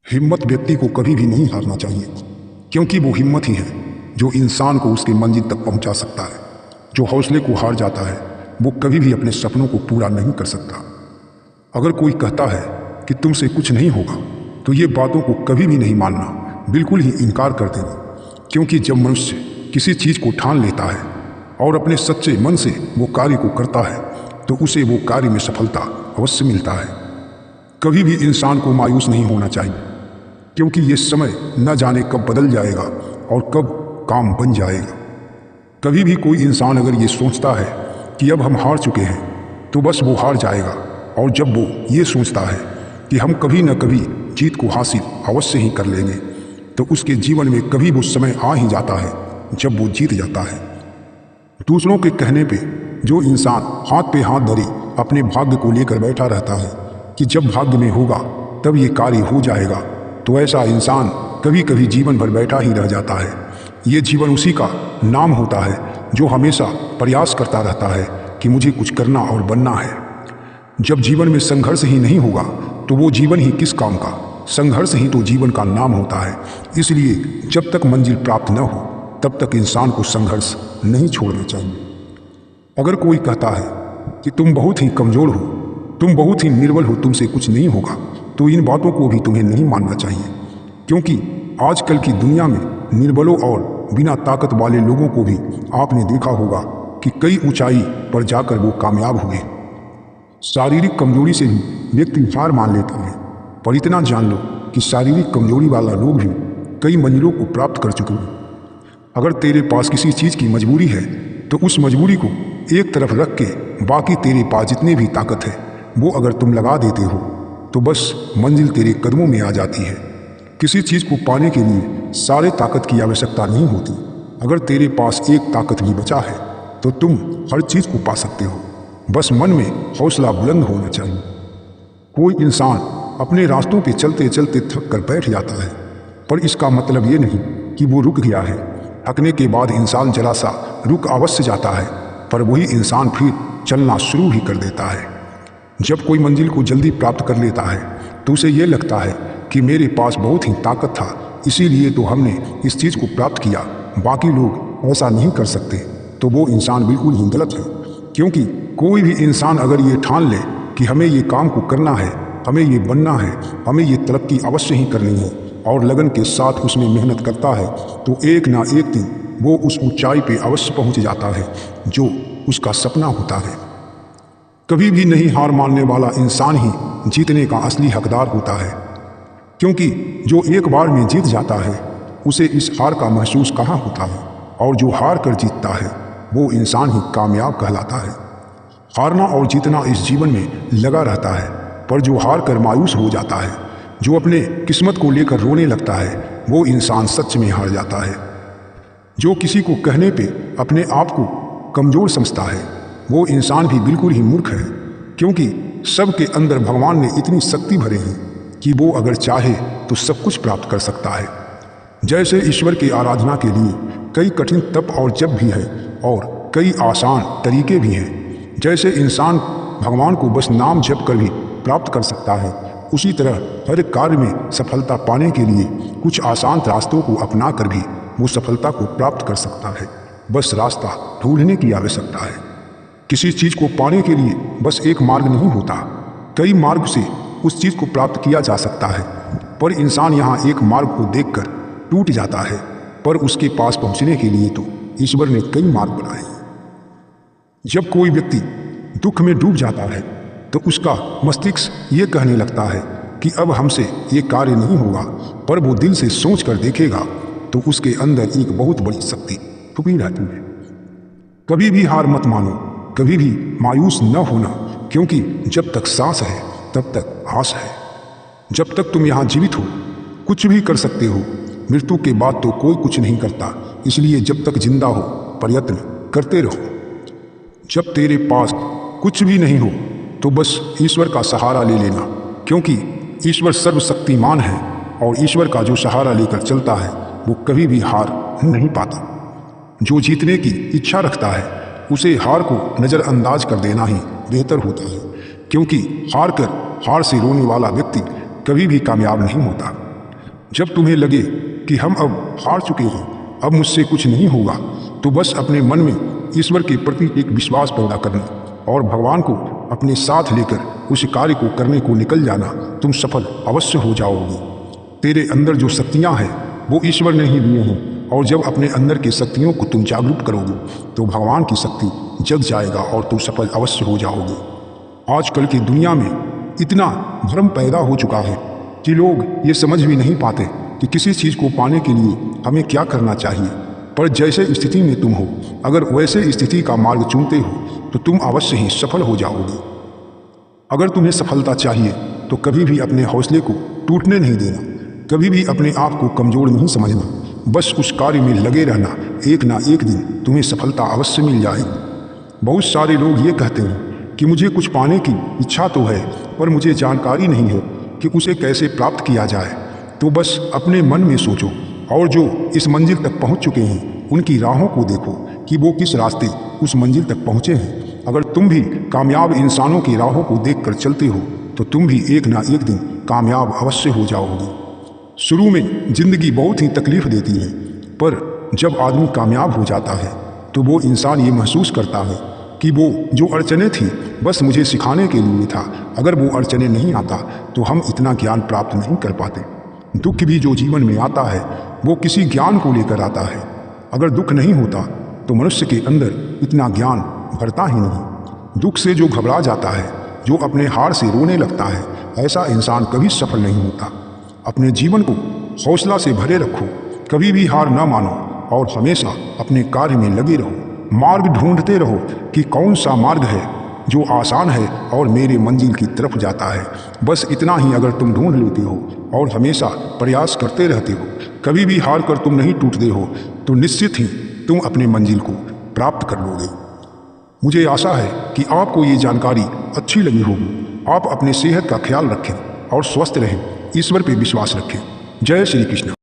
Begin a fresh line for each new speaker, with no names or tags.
हिम्मत व्यक्ति को कभी भी नहीं हारना चाहिए, क्योंकि वो हिम्मत ही है जो इंसान को उसके मंजिल तक पहुंचा सकता है। जो हौसले को हार जाता है वो कभी भी अपने सपनों को पूरा नहीं कर सकता। अगर कोई कहता है कि तुमसे कुछ नहीं होगा तो ये बातों को कभी भी नहीं मानना, बिल्कुल ही इनकार कर देना। क्योंकि जब मनुष्य किसी चीज़ को ठान लेता है और अपने सच्चे मन से वो कार्य को करता है तो उसे वो कार्य में सफलता अवश्य मिलता है। कभी भी इंसान को मायूस नहीं होना चाहिए, क्योंकि ये समय न जाने कब बदल जाएगा और कब काम बन जाएगा। कभी भी कोई इंसान अगर ये सोचता है कि अब हम हार चुके हैं तो बस वो हार जाएगा, और जब वो ये सोचता है कि हम कभी न कभी जीत को हासिल अवश्य ही कर लेंगे तो उसके जीवन में कभी वो समय आ ही जाता है जब वो जीत जाता है। दूसरों के कहने पे जो इंसान हाथ पे हाथ धरे अपने भाग्य को लेकर बैठा रहता है कि जब भाग्य में होगा तब ये कार्य हो जाएगा, तो ऐसा इंसान कभी कभी जीवन भर बैठा ही रह जाता है। ये जीवन उसी का नाम होता है जो हमेशा प्रयास करता रहता है कि मुझे कुछ करना और बनना है। जब जीवन में संघर्ष ही नहीं होगा तो वो जीवन ही किस काम का। संघर्ष ही तो जीवन का नाम होता है। इसलिए जब तक मंजिल प्राप्त न हो तब तक इंसान को संघर्ष नहीं छोड़ना चाहिए। अगर कोई कहता है कि तुम बहुत ही कमज़ोर हो, तुम बहुत ही निर्बल हो, तुमसे कुछ नहीं होगा, तो इन बातों को भी तुम्हें नहीं मानना चाहिए। क्योंकि आजकल की दुनिया में निर्बलों और बिना ताकत वाले लोगों को भी आपने देखा होगा कि कई ऊंचाई पर जाकर वो कामयाब हुए। शारीरिक कमजोरी से भी व्यक्ति हार मान लेता है, पर इतना जान लो कि शारीरिक कमजोरी वाला लोग भी कई मंजिलों को प्राप्त कर चुके हैं। अगर तेरे पास किसी चीज़ की मजबूरी है तो उस मजबूरी को एक तरफ रख के बाकी तेरे पास जितनी भी ताकत है वो अगर तुम लगा देते हो तो बस मंजिल तेरे कदमों में आ जाती है। किसी चीज़ को पाने के लिए सारे ताकत की आवश्यकता नहीं होती। अगर तेरे पास एक ताकत भी बचा है तो तुम हर चीज़ को पा सकते हो। बस मन में हौसला बुलंद होना चाहिए। कोई इंसान अपने रास्तों पे चलते चलते थक कर बैठ जाता है, पर इसका मतलब ये नहीं कि वो रुक गया है। थकने के बाद इंसान जरा सा रुक अवश्य जाता है, पर वही इंसान फिर चलना शुरू ही कर देता है। जब कोई मंजिल को जल्दी प्राप्त कर लेता है तो उसे ये लगता है कि मेरे पास बहुत ही ताकत था, इसीलिए तो हमने इस चीज़ को प्राप्त किया, बाकी लोग ऐसा नहीं कर सकते। तो वो इंसान बिल्कुल ही गलत है। क्योंकि कोई भी इंसान अगर ये ठान ले कि हमें ये काम को करना है, हमें ये बनना है, हमें ये तरक्की अवश्य ही करनी है और लगन के साथ उसमें मेहनत करता है, तो एक ना एक दिन वो उस ऊंचाई पे अवश्य पहुंच जाता है जो उसका सपना होता है। कभी भी नहीं हार मानने वाला इंसान ही जीतने का असली हकदार होता है। क्योंकि जो एक बार में जीत जाता है उसे इस हार का महसूस कहाँ होता है, और जो हार कर जीतता है वो इंसान ही कामयाब कहलाता है। हारना और जीतना इस जीवन में लगा रहता है, पर जो हार कर मायूस हो जाता है, जो अपने किस्मत को लेकर रोने लगता है, वो इंसान सच में हार जाता है। जो किसी को कहने पे अपने आप को कमज़ोर समझता है वो इंसान भी बिल्कुल ही मूर्ख है। क्योंकि सबके अंदर भगवान ने इतनी शक्ति भरे हैं कि वो अगर चाहे तो सब कुछ प्राप्त कर सकता है। जैसे ईश्वर की आराधना के लिए कई कठिन तप और जप भी है और कई आसान तरीके भी हैं। जैसे इंसान भगवान को बस नाम जप कर भी प्राप्त कर सकता है, उसी तरह हर कार्य में सफलता पाने के लिए कुछ आसान रास्तों को अपना कर भी वो सफलता को प्राप्त कर सकता है। बस रास्ता ढूंढने की आवश्यकता है। किसी चीज़ को पाने के लिए बस एक मार्ग नहीं होता, कई मार्ग से उस चीज़ को प्राप्त किया जा सकता है। पर इंसान यहाँ एक मार्ग को देखकर टूट जाता है, पर उसके पास पहुँचने के लिए तो ईश्वर ने कई मार्ग बनाए हैं। जब कोई व्यक्ति दुख में डूब जाता है तो उसका मस्तिष्क ये कहने लगता है कि अब हमसे ये कार्य नहीं होगा, पर वो दिल से सोच कर देखेगा तो उसके अंदर एक बहुत बड़ी शक्ति छुपी रहती है। कभी भी हार मत मानो, कभी भी मायूस न होना, क्योंकि जब तक सांस है तब तक आस है। जब तक तुम यहाँ जीवित हो कुछ भी कर सकते हो, मृत्यु के बाद तो कोई कुछ नहीं करता। इसलिए जब तक जिंदा हो प्रयत्न करते रहो। जब तेरे पास कुछ भी नहीं हो तो बस ईश्वर का सहारा ले लेना, क्योंकि ईश्वर सर्वशक्तिमान है और ईश्वर का जो सहारा लेकर चलता है वो कभी भी हार नहीं पाता। जो जीतने की इच्छा रखता है उसे हार को नज़रअंदाज कर देना ही बेहतर होता है, क्योंकि हार से रोने वाला व्यक्ति कभी भी कामयाब नहीं होता। जब तुम्हें लगे कि हम अब हार चुके हैं, अब मुझसे कुछ नहीं होगा, तो बस अपने मन में ईश्वर के प्रति एक विश्वास पैदा करना और भगवान को अपने साथ लेकर उस कार्य को करने को निकल जाना। तुम सफल अवश्य हो जाओगे। तेरे अंदर जो शक्तियाँ हैं वो ईश्वर ने ही दिए हैं, और जब अपने अंदर की शक्तियों को तुम जागरूक करोगे तो भगवान की शक्ति जग जाएगा और तुम सफल अवश्य हो जाओगे। आजकल की दुनिया में इतना भ्रम पैदा हो चुका है कि लोग ये समझ भी नहीं पाते कि किसी चीज़ को पाने के लिए हमें क्या करना चाहिए। पर जैसे स्थिति में तुम हो, अगर वैसे स्थिति का मार्ग चुनते हो तो तुम अवश्य ही सफल हो जाओगे। अगर तुम्हें सफलता चाहिए तो कभी भी अपने हौसले को टूटने नहीं देना, कभी भी अपने आप को कमज़ोर नहीं समझना, बस उस कार्य में लगे रहना। एक ना एक दिन तुम्हें सफलता अवश्य मिल जाएगी। बहुत सारे लोग ये कहते हैं कि मुझे कुछ पाने की इच्छा तो है, पर मुझे जानकारी नहीं है कि उसे कैसे प्राप्त किया जाए। तो बस अपने मन में सोचो, और जो इस मंजिल तक पहुंच चुके हैं उनकी राहों को देखो कि वो किस रास्ते उस मंजिल तक पहुंचे हैं। अगर तुम भी कामयाब इंसानों की राहों को देखकर चलते हो तो तुम भी एक ना एक दिन कामयाब अवश्य हो जाओगे। शुरू में जिंदगी बहुत ही तकलीफ देती है, पर जब आदमी कामयाब हो जाता है तो वो इंसान ये महसूस करता है कि वो जो अड़चने थी बस मुझे सिखाने के लिए था। अगर वो अड़चने नहीं आता तो हम इतना ज्ञान प्राप्त नहीं कर पाते। दुख भी जो जीवन में आता है वो किसी ज्ञान को लेकर आता है। अगर दुख नहीं होता तो मनुष्य के अंदर इतना ज्ञान भरता ही नहीं। दुख से जो घबरा जाता है, जो अपने हार से रोने लगता है, ऐसा इंसान कभी सफल नहीं होता। अपने जीवन को हौसला से भरे रखो, कभी भी हार न मानो और हमेशा अपने कार्य में लगे रहो। मार्ग ढूंढते रहो कि कौन सा मार्ग है जो आसान है और मेरे मंजिल की तरफ जाता है। बस इतना ही अगर तुम ढूंढ लेते हो और हमेशा प्रयास करते रहते हो, कभी भी हार कर तुम नहीं टूटते हो, तो निश्चित ही तुम अपने मंजिल को प्राप्त कर लोगे। मुझे आशा है कि आपको ये जानकारी अच्छी लगी होगी। आप अपने सेहत का ख्याल रखें और स्वस्थ रहें। ईश्वर पे विश्वास रखें। जय श्री कृष्ण।